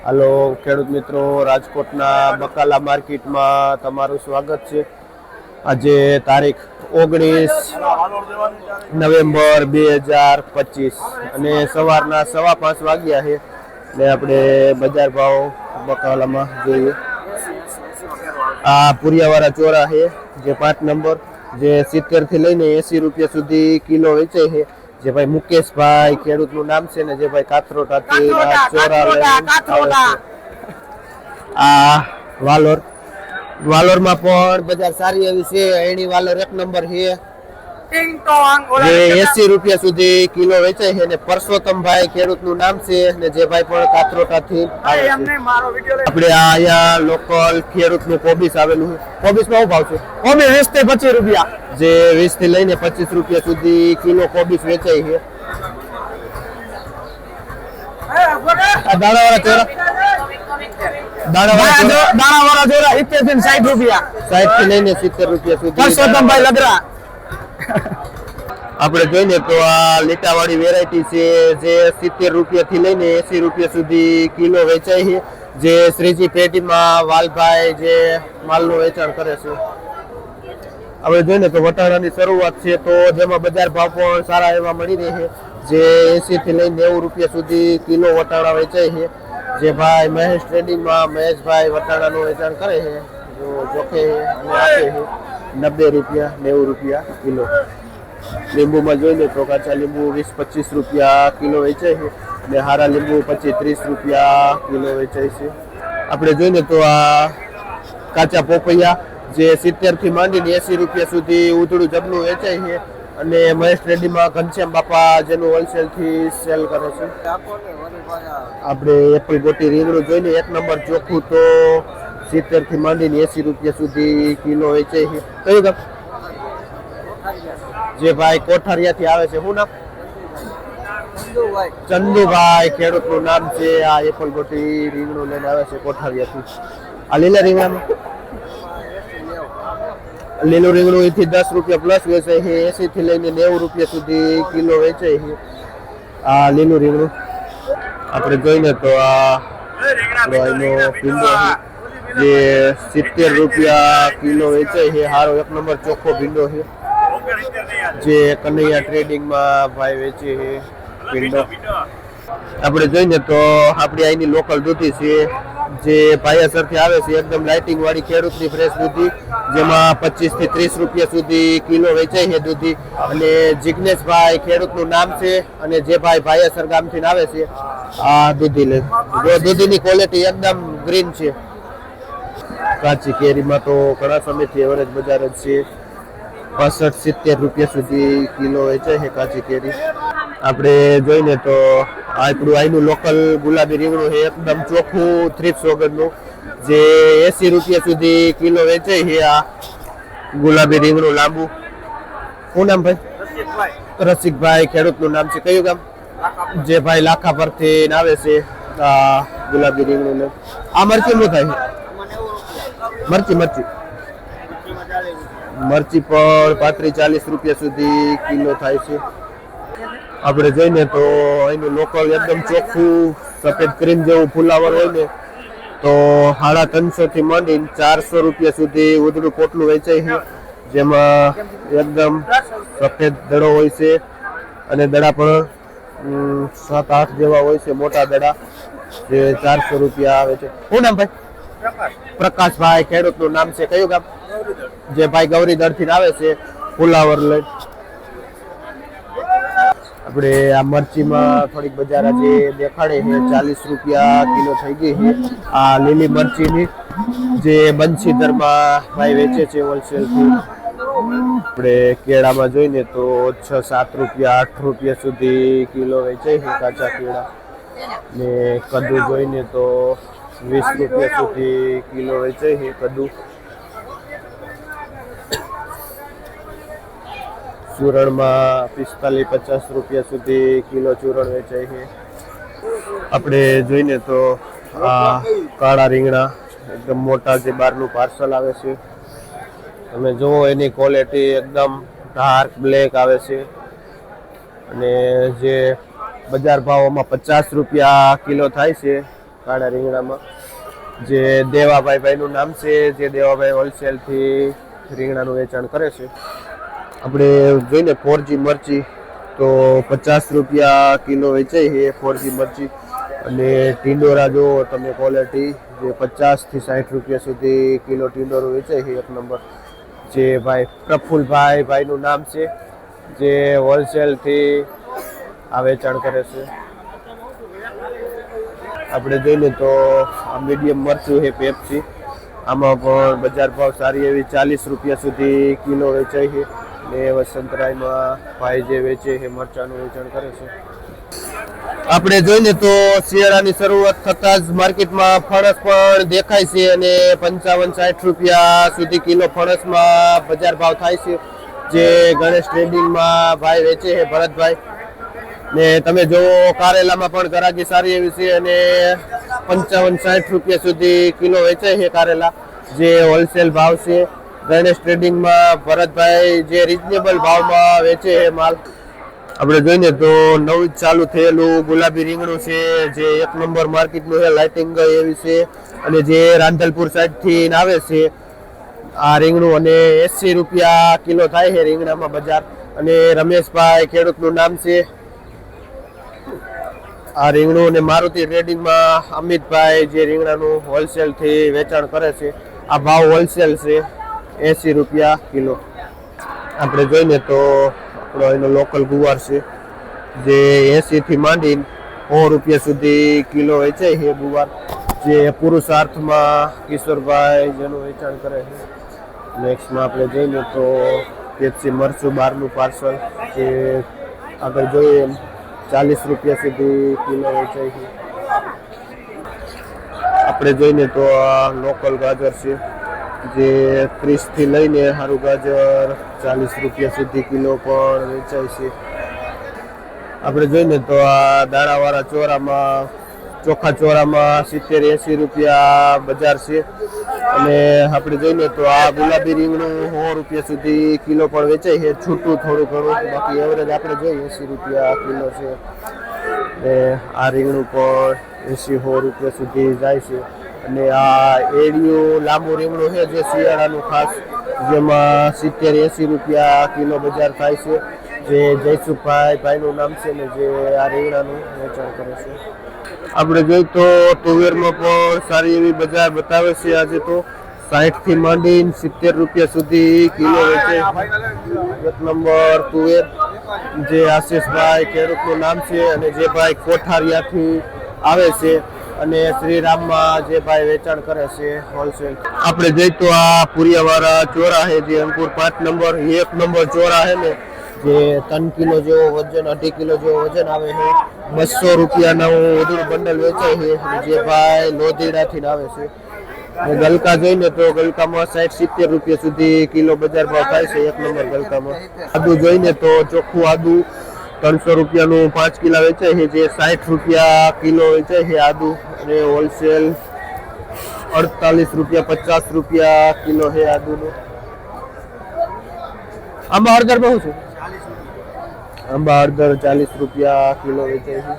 હાલો ખેડૂત મિત્રો, રાજકોટના બકાલા માર્કેટમાં તમારું સ્વાગત છે. આજે તારીખ 19 નવેમ્બર 2025 અને સવારના 5:15 વાગ્યા છે. ને આપણે બજાર ભાવ બકાલામાં જોઈએ. આ પુરિયાવાળા ચોરા છે જે 5 નંબર, જે 70 થી લઈને 80 રૂપિયા સુધી કિલો વેચાય છે. જે ભાઈ મુકેશભાઈ ખેડૂતનું નામ છે ને, જે ભાઈ કાથરોટાથી ચોરા આ વાલોરમાં પણ બજાર સારી એવી છે. એની વાલોર 1 નંબર છે, જે 80 રૂપિયા સુધી કિલો વેચાય છે. અને પરસોત્તમભાઈ ખેડૂતનું નામ છે ને, જે ભાઈ પણ કાથરોટાથી આવે છે. આપણે અહીંયા લોકલ ખેડૂતનું કોબીસ આવેલું છે. કોબીસમાં શું ભાવ છે? કોબી 20 થી 25 રૂપિયા, જે 20 થી લઈને 25 રૂપિયા સુધી કિલો કોબીસ વેચાય છે. દાણાવાળા ચોરા દાણાવાળા ચોરા 70 થી 60 રૂપિયા, 60 થી લઈને 70 રૂપિયા સુધી. પરસોત્તમભાઈ લગરા. આપણે જોઈને તો આ લીટાવાળી વેરાયટી છે, જે 70 રૂપિયા થી લઈને 80 રૂપિયા સુધી કિલો વેચાય છે. જે શ્રીજી પેટીમાં વાલભાઈ જે માલનું વેચાણ કરે છે. આપણે જોઈને તો વટાણાની શરૂઆત છે, તો જેમાં બજાર ભાવ પણ સારા એવા મળી રહે છે. જે 80 થી લઈને 90 રૂપિયા સુધી કિલો વટાણા વેચાય છે. જે ભાઈ મહેશ ટ્રેડિંગમાં મહેશભાઈ વટાણાનું વેચાણ કરે છે, જો જોખે અને આપે છે 90 રૂપિયા 90 રૂપિયા કિલો. લીંબુમાં જોઈને તો કાચા લીંબુ 20-25 રૂપિયા કિલો વેચાય છે ને હારા લીંબુ 25-30 રૂપિયા કિલો વેચાય છે. આપણે જોઈને તો આ કાચા પોપૈયા જે 70 થી માંડીને 80 રૂપિયા સુધી ઉધડું જબનું વેચાય છે. અને મહેશ રેડીમાં ઘનશ્યામ બાપા જેનું હોલસેલથી સેલ કરે છે. આપણે એપલ ગોટી રીંગણું જોઈને 1 નંબર ચોખ્ખું તો 70 થી માંડીને 80 રૂપિયા સુધી કિલો વેચાય છે. કયું ગામ? જે ભાઈ કોઠારિયાથી આવે છે, શું નામ? ચંદુભાઈ ખેડૂતનું નામ છે. આ એપલ ગોટી રીંગણું લઈને આવે છે કોઠારિયાથી. આ લીલા રીંગણામાં લીલું રીંગણું એથી 10 રૂપિયા પ્લસ વેચાય છે. 80 થી લઈને 90 રૂપિયા સુધી કિલો વેચાય છે. આ લીલું રીંગણું આપણે જોઈને તો આ ભીંડો જે 70 રૂપિયા કિલો વેચાય છે. સારો 1 નંબર ચોખ્ખો ભીંડો છે, જે કનૈયા ટ્રેડિંગમાં ભાઈ વેચે છે ભીંડો. આપણે જોઈને તો આપણી અહીંની લોકલ દૂધી છે, જે ભાયાસરથી આવે છે. એકદમ લાઇટિંગ વાળી ખેડૂતની ફ્રેશ દૂધી, જેમાં 25 થી 30 રૂપિયા સુધી કિલો વેચાય છે દૂધી. અને જિગ્નેશભાઈ ખેડૂતનું નામ છે, અને જે ભાઈ ભાયાસર ગામથી આવે છે આ દૂધી લે. જો દૂધીની ક્વોલિટી એકદમ ગ્રીન છે. કાચી કેરીમાં તો ઘણા સમયથી એવરેજ બજાર જ છે. 65-70 રૂપિયા સુધી કિલો વેચાય છે કાચી કેરી. આપણે જોઈને તો આપણું અહીંનું લોકલ ગુલાબી રીંગણું છે, એકદમ ચોખ્ખું થ્રીપ્સ વગરનું, જે 80 રૂપિયા સુધી કિલો વેચાય છે. આ ગુલાબી રીંગણું લાંબુ. શું નામ ભાઈ? રસિકભાઈ ખેડૂતનું નામ છે. કયું ગામ? જે ભાઈ લાખા પરથી આવે છે આ ગુલાબી રીંગણું ને. આ મરચી શું થાય છે? મરચી પણ 35-40 રૂપિયા સુધી કિલો થાય છે. આપણે જોઈને તો અહીંનું લોકલ એકદમ ચોખ્ખું સફેદ ક્રીમ જેવું ફુલાવર હોય ને, તો 350 થી માંડીને 400 રૂપિયા સુધી ઉધડું પોટલું વેચાય છે. જેમાં એકદમ સફેદ દડો હોય છે, અને દડા પણ 7-8 જેવા હોય છે, મોટા દડા, જે 400 રૂપિયા આવે છે. શું નામ ભાઈ? પ્રકાશભાઈ ખેડૂતનું નામ છે. કયું ગામ? જે ભાઈ ગૌરીદળથી આવે છે ફુલાવર લઈ. આપણે આ મરચીમાં થોડીક બજાર આજે દેખાડે છે, 40 રૂપિયા કિલો થઈ ગઈ છે. આ લીલી મરચીની જે બંસીધરમાં ભાઈ વેચે છે હોલસેલથી. આપણે કેળામાં જોઈને તો 6-7 રૂપિયા 8 રૂપિયા સુધી કિલો વેચાય છે કાચા કેળા. ને કદ્દુ જોઈને તો 20 રૂપિયા સુધી કિલો વેચાય છે કદ્દુ. ચૂરણમાં 45-50 રૂપિયા સુધી કિલો ચૂરણ વેચાય છે. આપણે જોઈને તો આ કાળા રીંગણા એકદમ મોટા, જે બહારનું પાર્સલ આવે છે. તમે જુઓ એની ક્વોલિટી એકદમ ડાર્ક બ્લેક આવે છે. અને જે બજાર ભાવમાં 50 રૂપિયા કિલો થાય છે, કાળા રીંગણામાં જે દેવાભાઈનું નામ છે, જે દેવાભાઈ હોલસેલથી રીંગણાનું વેચાણ કરે છે. આપણે જોઈને 4G મરચી તો 50 રૂપિયા કિલો વેચાય છે 4G મરચી. અને ટીંડોરા જો તમે ક્વોલિટી જે 50 થી 60 રૂપિયા સુધી કિલો ટીંડોરું વેચાય છે 1 નંબર. જે ભાઈ પ્રફુલભાઈનું નામ છે, જે હોલસેલથી આ વેચાણ કરે છે. આપણે જોઈએ તો આ મીડિયમ મરચું છે પેપ્સી. આમાં પણ બજાર ભાવ સારી એવી 40 રૂપિયા સુધી કિલો વેચાય છે. ને વસંતરાયમાં ભાઈ જે વેચે છે મરચાનું વેચાણ કરે છે. આપણે જોઈએ તો શિયાળાની શરૂઆત થતાં જ માર્કેટમાં ફણસ પણ દેખાય છે અને 55-60 રૂપિયા સુધી કિલો ફણસમાં બજાર ભાવ થાય છે. જે ગણેશ ટ્રેડિંગમાં ભાઈ વેચે છે ભરતભાઈ. ને તમે જોવો કારેલામાં પણ ગરાકી સારી એવી છે અને 55-60 રૂપિયા સુધી કિલો વેચાય છે કારેલા, જે હોલસેલ ભાવ છે. ગણેશ ટ્રેડિંગમાં ભરતભાઈ જે રિઝનેબલ ભાવમાં વેચે છે માલ. આપણે જોઈએ તો નવું જ ચાલુ થયેલું ગુલાબી રીંગણું છે, જે 1 નંબર માર્કેટનું છે, લાઇટિંગ એવી છે અને જે રાંધલપુર સાઈડથી આવે છે આ રીંગણું. અને 80 રૂપિયા કિલો થાય છે રીંગણામાં બજાર. અને રમેશભાઈ ખેડૂતનું નામ છે આ રીંગણું. અને મારુતિ ટ્રેડિંગમાં અમિતભાઈ જે રીંગણાનું હોલસેલથી વેચાણ કરે છે. આ ભાવ હોલસેલ છે 80 રૂપિયા કિલો. આપણે જોઈએ તો આપણો એનો લોકલ ગુવાર છે, જે 80 થી માંડીને 100 રૂપિયા સુધી કિલો વેચાય છે ગુવાર. જે પુરુષાર્થમાં કિશોરભાઈ જેનું વેચાણ કરે છે. નેક્સ્ટમાં આપણે જોઈએ તો પેપ્સી મરચું 12નું પાર્સલ, જે આગળ જોઈએ 40 રૂપિયા સુધી કિલો વેચાય છે. આપણે જોઈએ તો આ લોકલ ગાજર છે, જે 30 થી લઈને સારું ગાજર 40 રૂપિયા સુધી કિલો પણ વેચાય છે. આપણે જોઈએ તો આ દાણાવાળા ચોરામાં, ચોખા ચોરામાં 70-80 રૂપિયા બજાર છે. અને આપણે જોઈએ તો આ ગુલાબી રીંગણું 100 રૂપિયા સુધી કિલો પણ વેચાય છે, છૂટું થોડું ઘણું. બાકી એવરેજ આપણે જોઈએ 80 રૂપિયા કિલો છે. ને આ રીંગણું પણ 80-100 રૂપિયા સુધી જાય છે. અને આ એડિયું લાંબુ રીંગણું છે, જે શિયાળાનું ખાસ, જેમાં 70-80 રૂપિયા કિલો બજાર થાય છે. જે જયસુખભાઈનું નામ છે ને, જે આ રીંગણાનું વેચાણ કરે છે. આપણે જોઈએ તો તુવેરમાં પણ સારી એવી બજાર બતાવે છે. આજે તો 60 થી માંડીને 70 રૂપિયા સુધી કિલો વેચાય. 1 નંબર તુવેર, જે આશીષભાઈ ખેડૂતનું નામ છે અને જે ભાઈ કોઠારિયાથી આવે છે અને શ્રીરામમાં જે ભાઈ વેચાણ કરે છે હોલસેલ. આપણે જોઈએ તો આ પુરિયાવાળા ચોરા છે, જે અંકુર 5 નંબર 1 નંબર ચોરા છે ને, જે 3 કિલો જેવો વજન, 2.5 કિલો જેવો વજન આવે છે. 200 રૂપિયાનું વધુ બંડલ વેચાય છે. જે ભાઈ લોધીડાથી આવે છે. ગલકા જોઈને તો ગલકામાં 60-70 રૂપિયા સુધી કિલો બજાર ભાવ થાય છે 1 નંબર ગલકામાં. આદુ જોઈને તો ચોખ્ખું આદુ 300 રૂપિયાનું 5 કિલો વેચાય છે, જે 60 રૂપિયા કિલો વેચાય છે આદુ. અને હોલસેલ 48 રૂપિયા 50 રૂપિયા કિલો છે આદુનું. આંબા હળદર બહુ છે, આંબા હળદર 40 રૂપિયા કિલો વેચાય છે.